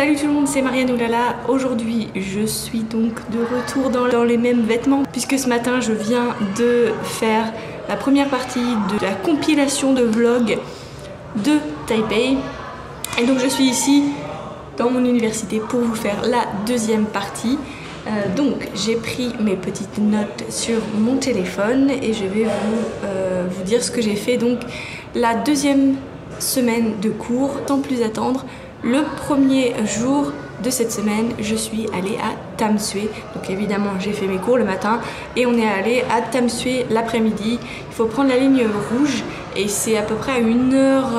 Salut tout le monde, c'est Marianne Oulala. Aujourd'hui, je suis donc de retour dans les mêmes vêtements puisque ce matin, je viens de faire la première partie de la compilation de vlogs de Taipei. Et donc je suis ici dans mon université pour vous faire la deuxième partie. Donc j'ai pris mes petites notes sur mon téléphone et je vais vous dire ce que j'ai fait donc la deuxième semaine de cours. Sans plus attendre, le premier jour de cette semaine, je suis allée à Tamsui. Donc évidemment, j'ai fait mes cours le matin et on est allé à Tamsui l'après-midi. Il faut prendre la ligne rouge et c'est à peu près à une heure,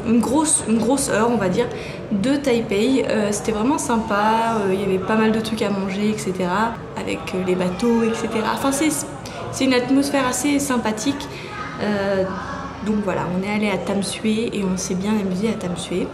une grosse heure, on va dire, de Taipei. C'était vraiment sympa. Il y avait pas mal de trucs à manger, etc. Avec les bateaux, etc. Enfin, c'est une atmosphère assez sympathique. Donc voilà, on est allé à Tamsui et on s'est bien amusé à Tamsui.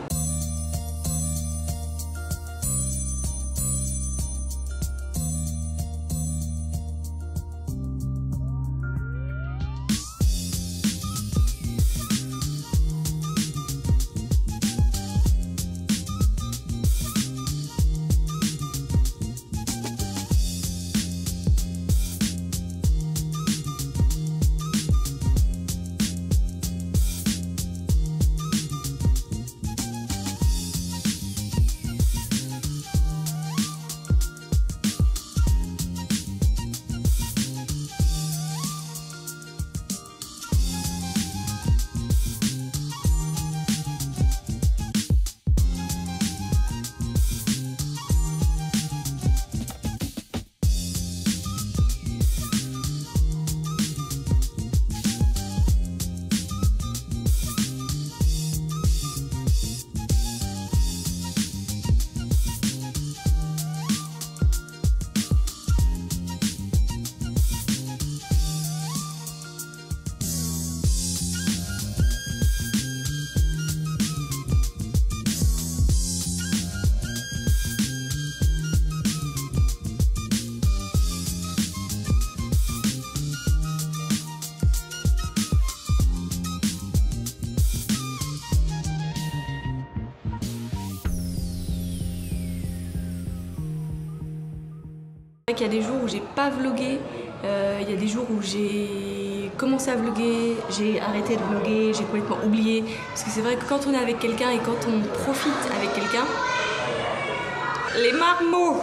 Il y a des jours où j'ai pas vlogué, il y a des jours où j'ai commencé à vlogger, j'ai arrêté de vlogger, j'ai complètement oublié. Parce que c'est vrai que quand on est avec quelqu'un et quand on profite avec quelqu'un, les marmots!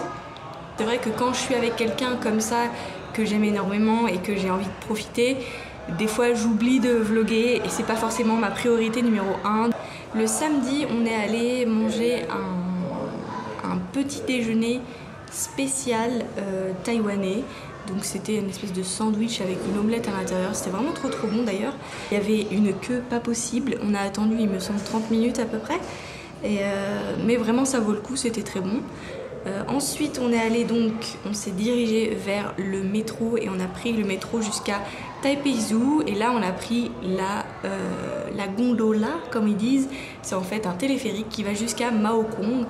C'est vrai que quand je suis avec quelqu'un comme ça, que j'aime énormément et que j'ai envie de profiter, des fois j'oublie de vlogger et c'est pas forcément ma priorité numéro 1. Le samedi, on est allé manger un petit déjeuner spécial taïwanais. Donc c'était une espèce de sandwich avec une omelette à l'intérieur. C'était vraiment trop bon d'ailleurs. Il y avait une queue pas possible. On a attendu, il me semble, 30 minutes à peu près. Mais vraiment ça vaut le coup, c'était très bon. Ensuite on est allé donc, on s'est dirigé vers le métro et on a pris le métro jusqu'à Taipei Zoo. Et là on a pris la gondola comme ils disent. C'est en fait un téléphérique qui va jusqu'à Mao Kong.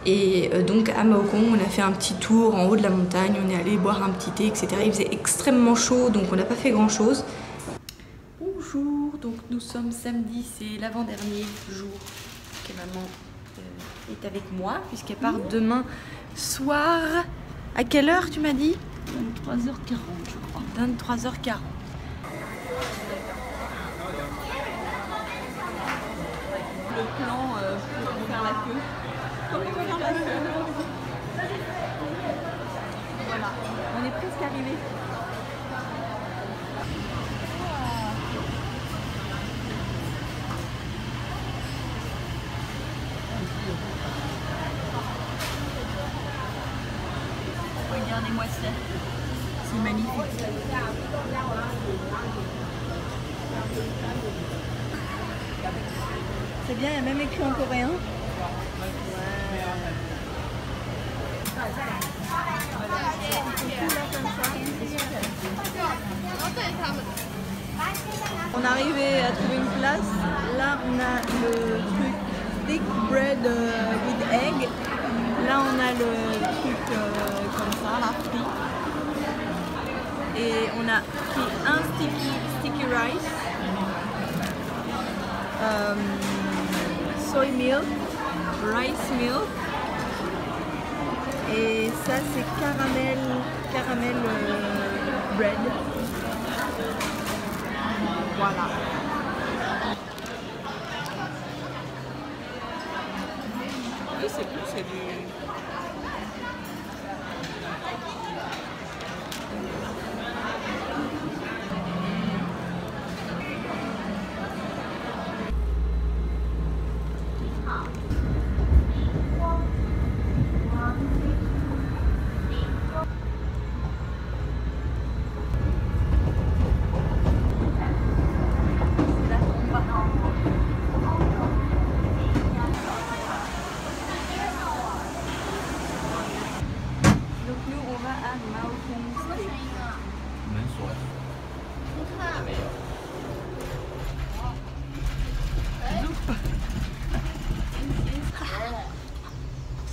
Et donc à Mao Kong, on a fait un petit tour en haut de la montagne, on est allé boire un petit thé, etc. Il faisait extrêmement chaud, donc on n'a pas fait grand chose. Bonjour, donc nous sommes samedi, c'est l'avant-dernier jour que maman est avec moi, puisqu'elle part demain soir. À quelle heure tu m'as dit? 23h40 je crois. 23h40. Le plan pour faire la queue. Voilà, on est presque arrivé. Regardez-moi ça, c'est magnifique. C'est bien, il y a même écrit en coréen. On est arrivé à trouver une place. Là on a le truc thick bread with egg. Là on a le truc comme ça, la frit. Et on a pris un sticky rice, soy milk, rice milk Et ça c'est caramel bread. Voilà. C'est plus, c'est du...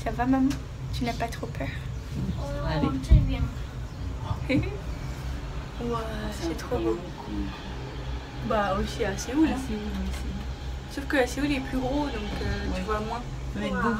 Ça va maman? Tu n'as pas trop peur? Allez. Wow, c'est trop beau. Bah aussi à Séoul. Sauf que à Séoul est plus gros donc tu vois moins. Ça va être beau.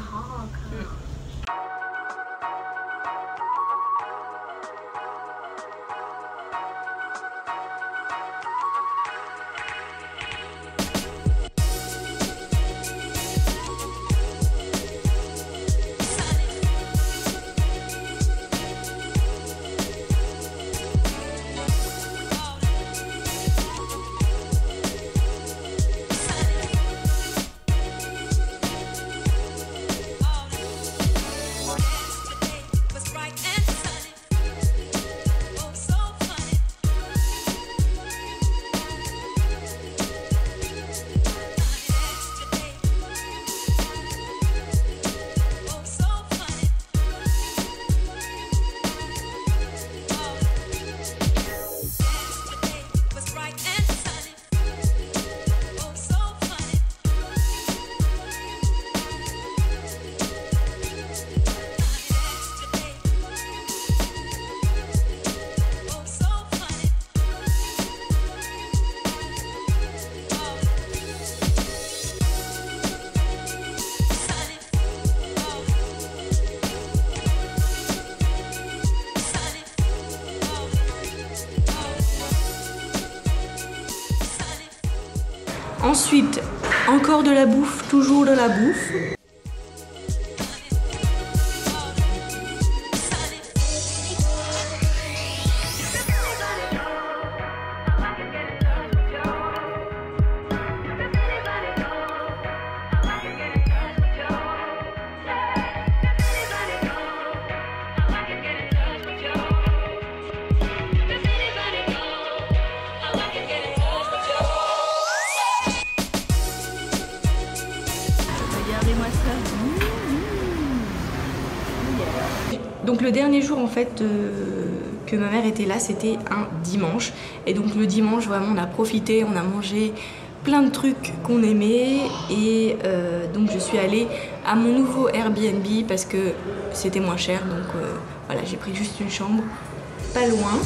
Ensuite, encore de la bouffe, toujours de la bouffe. Regardez-moi ça. Donc le dernier jour en fait que ma mère était là, c'était un dimanche. Et donc le dimanche, vraiment, on a profité, on a mangé plein de trucs qu'on aimait. Et donc je suis allée à mon nouveau Airbnb parce que c'était moins cher. Donc voilà, j'ai pris juste une chambre pas loin.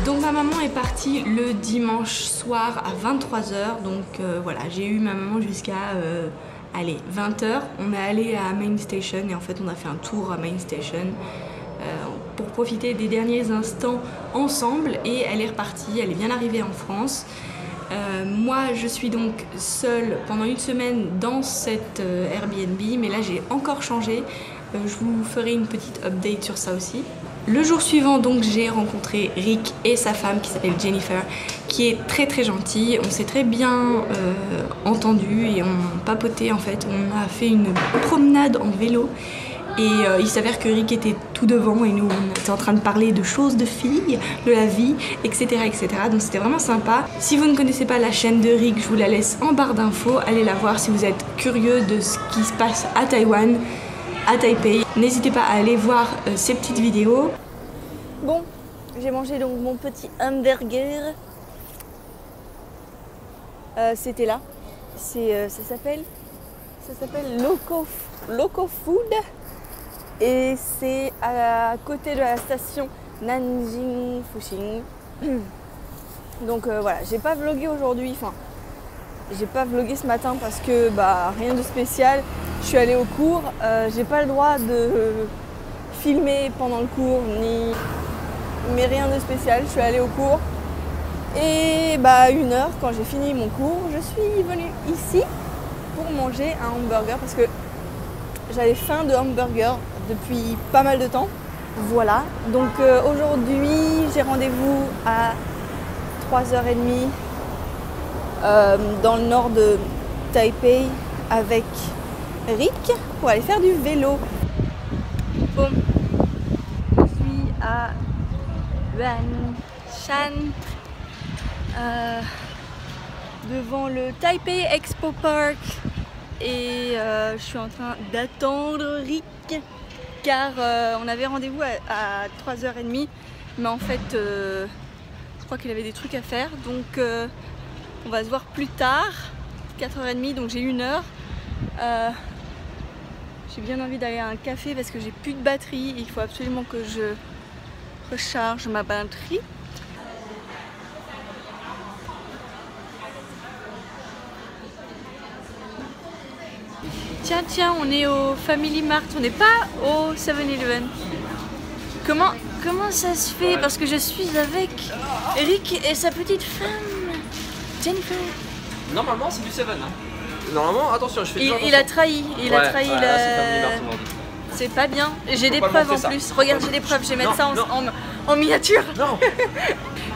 Donc ma maman est partie le dimanche soir à 23 h, donc voilà, j'ai eu ma maman jusqu'à allez, 20 h. On est allé à Main Station et en fait on a fait un tour à Main Station pour profiter des derniers instants ensemble, et elle est repartie, elle est bien arrivée en France. Moi je suis donc seule pendant une semaine dans cette Airbnb, mais là j'ai encore changé. Je vous ferai une petite update sur ça aussi. Le jour suivant, donc, j'ai rencontré Rick et sa femme qui s'appelle Jennifer, qui est très très gentille. On s'est très bien entendu et on papotait en fait. On a fait une promenade en vélo et il s'avère que Rick était tout devant et nous on était en train de parler de choses de filles, de la vie, etc. etc. Donc c'était vraiment sympa. Si vous ne connaissez pas la chaîne de Rick, je vous la laisse en barre d'infos. Allez la voir si vous êtes curieux de ce qui se passe à Taïwan. à Taipei. N'hésitez pas à aller voir ces petites vidéos. Bon, j'ai mangé donc mon petit hamburger. C'était là. Ça s'appelle Loco Food. Et c'est à côté de la station Nanjing Fuxing. Donc voilà, j'ai pas vlogué aujourd'hui. Enfin, j'ai pas vlogué ce matin parce que rien de spécial. Je suis allée au cours. J'ai pas le droit de filmer pendant le cours mais rien de spécial. Je suis allée au cours. Et à 1h, quand j'ai fini mon cours, je suis venue ici pour manger un hamburger parce que j'avais faim de hamburger depuis pas mal de temps. Voilà, donc aujourd'hui j'ai rendez-vous à 3h30 dans le nord de Taipei avec Rick pour aller faire du vélo. Bon, je suis à Yuanshan. Devant le Taipei Expo Park et je suis en train d'attendre Rick car on avait rendez-vous à 3h30 mais en fait je crois qu'il avait des trucs à faire donc on va se voir plus tard, 4h30 donc j'ai 1h. J'ai bien envie d'aller à un café parce que j'ai plus de batterie et il faut absolument que je recharge ma batterie. Tiens, on est au Family Mart, on n'est pas au 7-Eleven. Comment ça se fait? Parce que je suis avec Eric et sa petite femme, Jennifer. Normalement, c'est du 7. Hein. Normalement, attention, je fais du Il a trahi, c'est pas bien. J'ai des preuves en plus. Regarde, j'ai des preuves, je vais mettre ça en miniature. Non.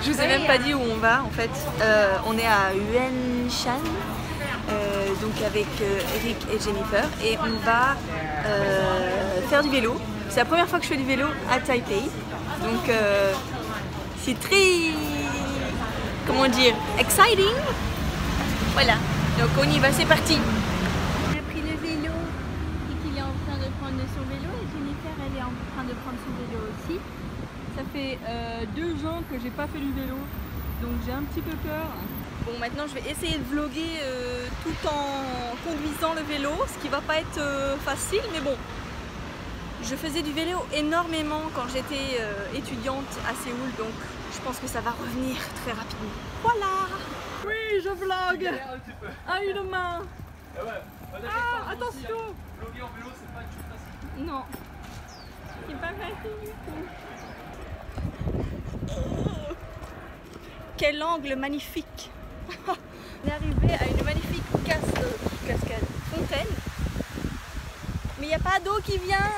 Je vous ai même pas dit où on va en fait. On est à Yuanshan. Donc avec Eric et Jennifer et on va faire du vélo. C'est la première fois que je fais du vélo à Taipei. Donc c'est très, comment dire, exciting. Voilà, donc on y va, c'est parti. On a pris le vélo et qu'il est en train de prendre son vélo et Jennifer elle est en train de prendre son vélo aussi. Ça fait 2 ans que j'ai pas fait du vélo donc j'ai un petit peu peur. Bon, maintenant je vais essayer de vlogger tout en conduisant le vélo, ce qui va pas être facile, mais bon. Je faisais du vélo énormément quand j'étais étudiante à Séoul, donc je pense que ça va revenir très rapidement. Voilà. Oui, je vlog à une main. Ah, attention. Vlogger en vélo, c'est pas une chose facile. Non, c'est pas facile du tout. Quel angle magnifique. On est arrivé à une magnifique cascade, fontaine. Mais il n'y a pas d'eau qui vient.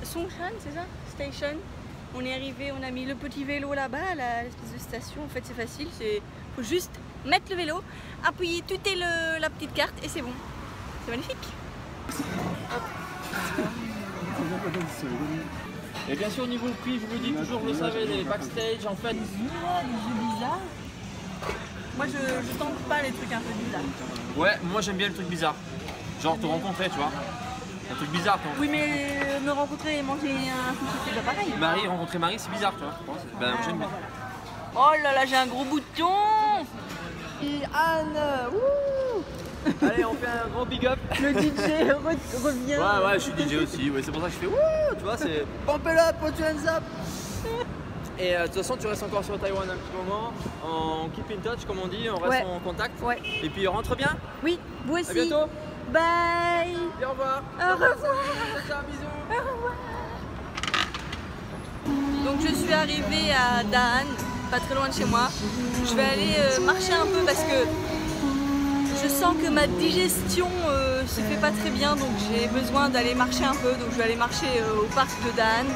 Songshan, c'est ça? Station. On est arrivé, on a mis le petit vélo là-bas, à l'espèce de station. En fait, c'est facile, faut juste mettre le vélo, appuyer, tuter la petite carte et c'est bon. C'est magnifique. Et bien sûr, au niveau prix, je vous le dis toujours, vous le savez, les backstage en fait. Des jeux bizarres. Moi, je tente pas les trucs un peu bizarres. Ouais, moi j'aime bien le truc bizarre. Genre te rencontrer, tu vois. Un truc bizarre, toi. Oui, mais me rencontrer et manger un sushi, c'est pas pareil. Marie, rencontrer Marie, c'est bizarre, tu vois. Ben, j'aime bien. Oh là là, j'ai un gros bouton. Et Anne, wouh. Allez, on fait un gros big up. Le DJ revient. Ouais, je suis DJ aussi. Ouais, c'est pour ça que je fais wouh, tu vois, c'est pump it up, put your hands up. Et de toute façon, tu restes encore sur Taïwan un petit moment. On keep in touch, comme on dit, on reste en contact. Ouais. Et puis rentre bien. Oui, vous aussi. À bientôt. Bye. Et au revoir. Au revoir. Ciao, bisous. Donc je suis arrivée à Daan, pas très loin de chez moi. Je vais aller marcher un peu parce que je sens que ma digestion se fait pas très bien, donc j'ai besoin d'aller marcher un peu. Donc je vais aller marcher au parc de Daan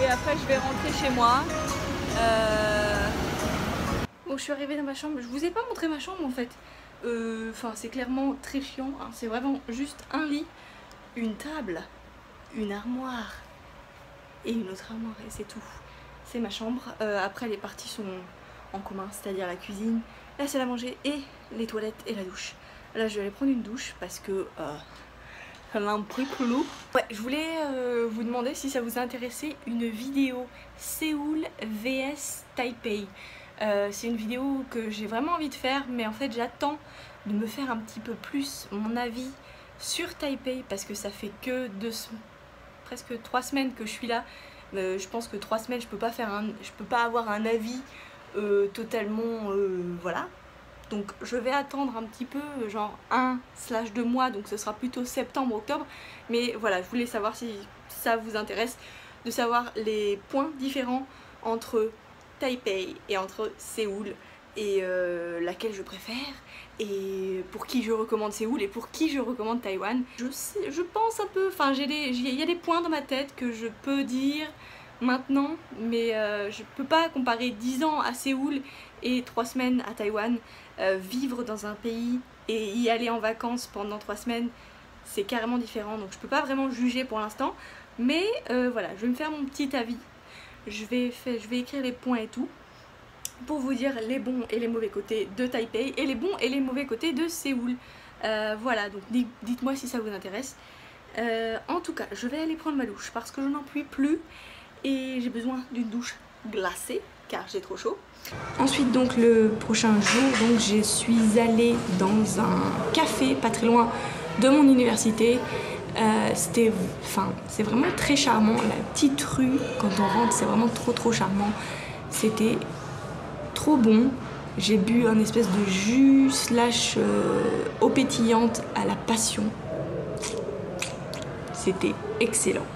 et après je vais rentrer chez moi. Bon, je suis arrivée dans ma chambre. Je vous ai pas montré ma chambre en fait. Enfin, c'est clairement très chiant. Hein. C'est vraiment juste un lit, une table, une armoire et une autre armoire et c'est tout. C'est ma chambre. Après les parties sont en commun, c'est-à-dire la cuisine, la salle à manger et les toilettes et la douche. Là je vais aller prendre une douche parce que ça m'a un peu lourd. Ouais, je voulais vous demander si ça vous intéressait une vidéo Séoul vs Taipei. C'est une vidéo que j'ai vraiment envie de faire, mais en fait j'attends de me faire un petit peu plus mon avis sur Taipei parce que ça fait que presque 3 semaines que je suis là. Je pense que 3 semaines je peux pas avoir un avis totalement voilà. Donc je vais attendre un petit peu, genre 1/2 mois, donc ce sera plutôt septembre-octobre. Mais voilà, je voulais savoir si ça vous intéresse de savoir les points différents entre Taipei et entre Séoul et laquelle je préfère et pour qui je recommande Séoul et pour qui je recommande Taïwan. Je pense un peu, enfin il y a des points dans ma tête que je peux dire maintenant, mais je peux pas comparer 10 ans à Séoul et 3 semaines à Taïwan. Vivre dans un pays et y aller en vacances pendant 3 semaines, c'est carrément différent, donc je peux pas vraiment juger pour l'instant, mais voilà, je vais me faire mon petit avis. Je vais écrire les points et tout pour vous dire les bons et les mauvais côtés de Taipei et les bons et les mauvais côtés de Séoul. Voilà, donc dites-moi si ça vous intéresse. En tout cas, je vais aller prendre ma douche parce que je n'en puis plus et j'ai besoin d'une douche glacée car j'ai trop chaud. Ensuite, donc le prochain jour, donc je suis allée dans un café pas très loin de mon université. C'est vraiment très charmant, la petite rue quand on rentre, c'est vraiment trop charmant. C'était trop bon. J'ai bu un espèce de jus / eau pétillante à la passion. C'était excellent.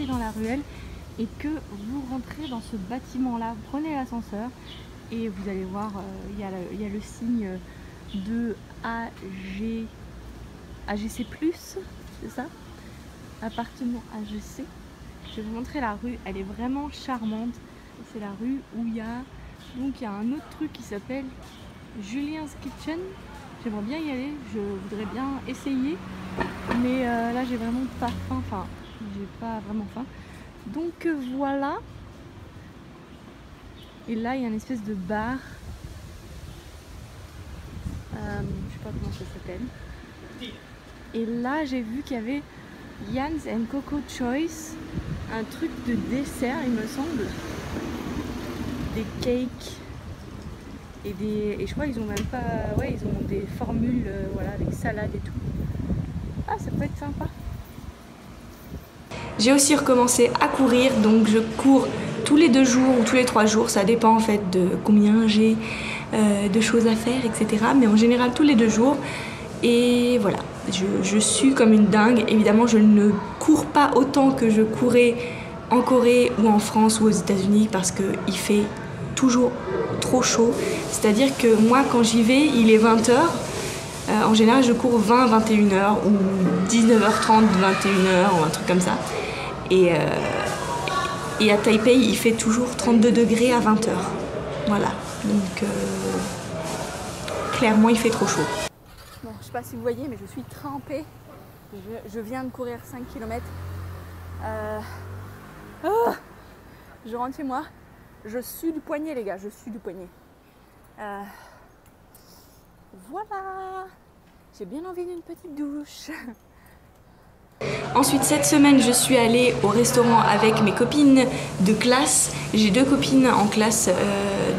Dans la ruelle et que vous rentrez dans ce bâtiment là, vous prenez l'ascenseur et vous allez voir, il y a le signe de AGC+, c'est ça, appartement AGC. Je vais vous montrer la rue, elle est vraiment charmante. C'est la rue où il y a un autre truc qui s'appelle Julien's Kitchen. J'aimerais bien y aller, je voudrais bien essayer, mais là j'ai vraiment pas faim, enfin j'ai pas vraiment faim. Donc voilà. Et là il y a une espèce de bar. Je sais pas comment ça s'appelle. Et là j'ai vu qu'il y avait Yan's and Coco Choice, un truc de dessert il me semble. Des cakes. Et je crois qu'ils ont même pas. Ouais, ils ont des formules voilà, avec salade et tout. Ah, ça peut être sympa. J'ai aussi recommencé à courir, donc je cours tous les 2 jours ou tous les 3 jours, ça dépend en fait de combien j'ai de choses à faire, etc. Mais en général tous les 2 jours. Et voilà, je sue comme une dingue. Évidemment, je ne cours pas autant que je courais en Corée ou en France ou aux États-Unis parce qu'il fait toujours trop chaud. C'est-à-dire que moi, quand j'y vais, il est 20h. En général, je cours 20-21h ou 19h30, 21h ou un truc comme ça. Et à Taipei, il fait toujours 32 degrés à 20h. Voilà, donc clairement, il fait trop chaud. Bon, je sais pas si vous voyez, mais je suis trempée. Je viens de courir 5 km. Je rentre chez moi. Je sue du poignet, les gars, je sue du poignet. Voilà. J'ai bien envie d'une petite douche. Ensuite, cette semaine, je suis allée au restaurant avec mes copines de classe. J'ai 2 copines en classe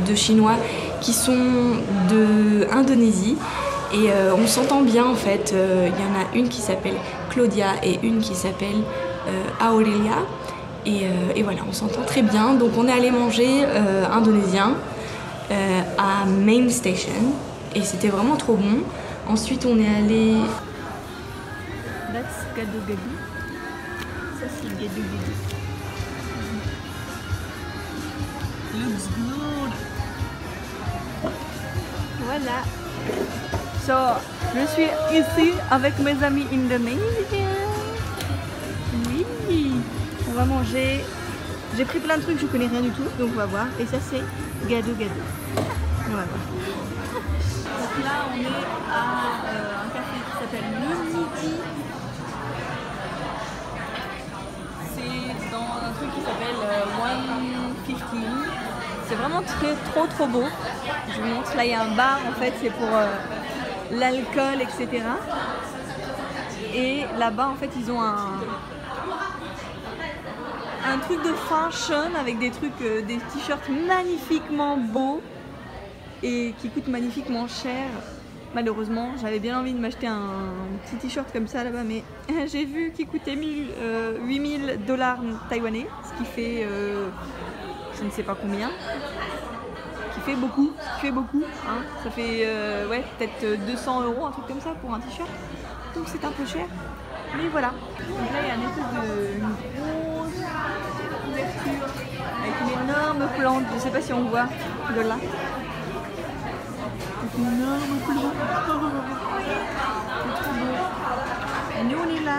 de chinois qui sont d'Indonésie. Et on s'entend bien en fait. Il y en a une qui s'appelle Claudia et une qui s'appelle Aurelia. Et voilà, on s'entend très bien. Donc on est allé manger indonésien à Main Station. Et c'était vraiment trop bon. Ensuite, on est allé... That's gado-gado. Ça, c'est gado-gado. Looks good. Voilà. So, je suis ici avec mes amis indonésiens. Oui. On va manger. J'ai pris plein de trucs, je connais rien du tout, donc on va voir. Et ça, c'est gado-gado. On va voir. Donc là, on est à un café qui s'appelle Le Midi. C'est dans un truc qui s'appelle 115. C'est vraiment trop beau. Je vous montre, là il y a un bar en fait, c'est pour l'alcool, etc. Et là-bas en fait ils ont un truc de fashion avec des trucs, des t-shirts magnifiquement beaux et qui coûtent magnifiquement cher. Malheureusement, j'avais bien envie de m'acheter un petit t-shirt comme ça là-bas, mais j'ai vu qu'il coûtait 8000 $ taïwanais, ce qui fait je ne sais pas combien, qui fait beaucoup, hein. Ça fait ouais, peut-être 200 €, un truc comme ça pour un t-shirt, donc c'est un peu cher, mais voilà. Donc là il y a une espèce de grosse couverture avec une énorme plante, je ne sais pas si on voit de là. Une énorme plante, c'est trop beau. Et nous on est là.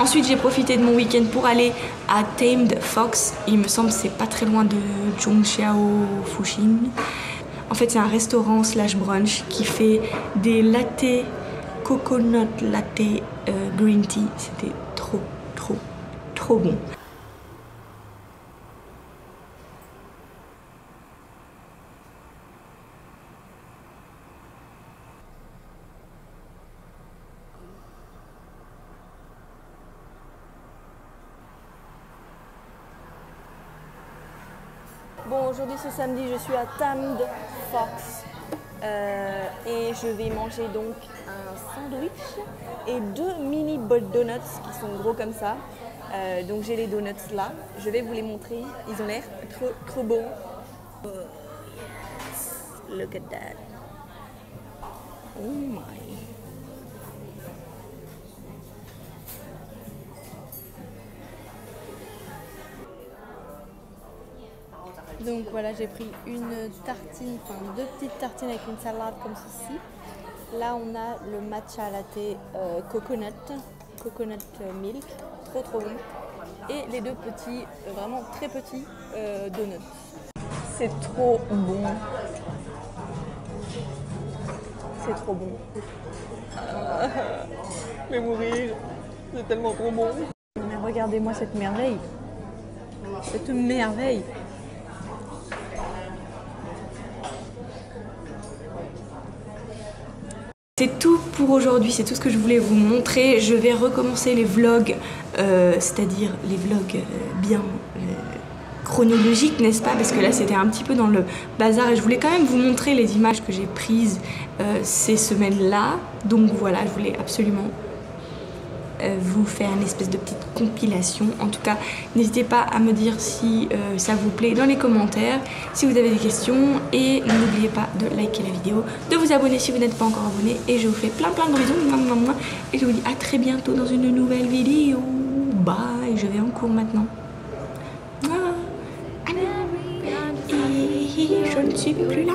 Ensuite, j'ai profité de mon week-end pour aller à Tamed Fox. Il me semble que c'est pas très loin de Zhongxiao Fuxing. En fait, c'est un restaurant / brunch qui fait des lattés, coconut latte green tea. C'était trop bon. Bon, aujourd'hui c'est samedi, je suis à Tamed Fox et je vais manger donc un sandwich et 2 mini donuts qui sont gros comme ça. Donc j'ai les donuts là, je vais vous les montrer, ils ont l'air trop bons. Oh, yes. Look at that. Oh my. Donc voilà, j'ai pris une tartine, enfin 2 petites tartines avec une salade comme ceci. Là on a le matcha latte coconut milk, trop bon. Et les 2 petits, vraiment très petits donuts. C'est trop bon. C'est trop bon. Je vais mourir, c'est tellement trop bon. Mais regardez-moi cette merveille. Cette merveille. C'est tout pour aujourd'hui, c'est tout ce que je voulais vous montrer. Je vais recommencer les vlogs c'est-à-dire les vlogs bien chronologiques, n'est-ce pas? Parce que là c'était un petit peu dans le bazar et je voulais quand même vous montrer les images que j'ai prises ces semaines-là. Donc voilà, je voulais absolument vous faire une espèce de petite compilation. En tout cas, n'hésitez pas à me dire si ça vous plaît dans les commentaires, si vous avez des questions, et n'oubliez pas de liker la vidéo, de vous abonner si vous n'êtes pas encore abonné, et je vous fais plein de bisous, et je vous dis à très bientôt dans une nouvelle vidéo. Bye, je vais en cours maintenant. Et je ne suis plus là.